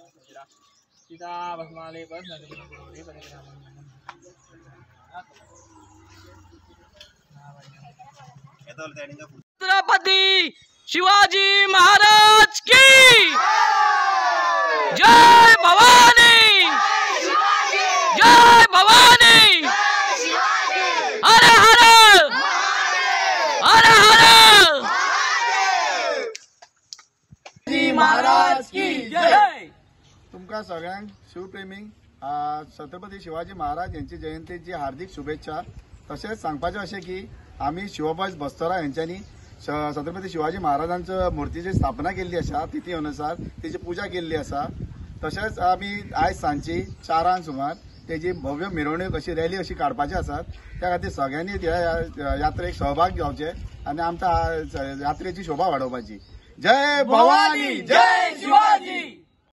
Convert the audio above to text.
सीता भस्माले छत्रपति शिवाजी महाराज की जय भवानी, जय भवानी, हर हर हर हर जी महाराज की जय। तुमका सगळ्यांक शिवप्रेमींक छत्रपती शिवाजी महाराज यांची जयंतीची हार्दिक शुभेच्छा। तसेच सांगपाचे असे की आम्ही शिवबाज बस्तोरा यांच्यानी छत्रपती शिवाजी महाराजांच्या मूर्तीची स्थापना केली असा, तिथी अनुसार त्याची पूजा केली असा। तसेच आम्ही आज सांची 4 सुमार त्याची भव्य मिरवणूक अशी रॅली अशी काढपाची असतात। त्या खातीर सगळ्यांनी या यात्रेक सहभाग घेवचे आणि आमच्या यात्रेची शोभा वाढवपाची। जय भवानी, जय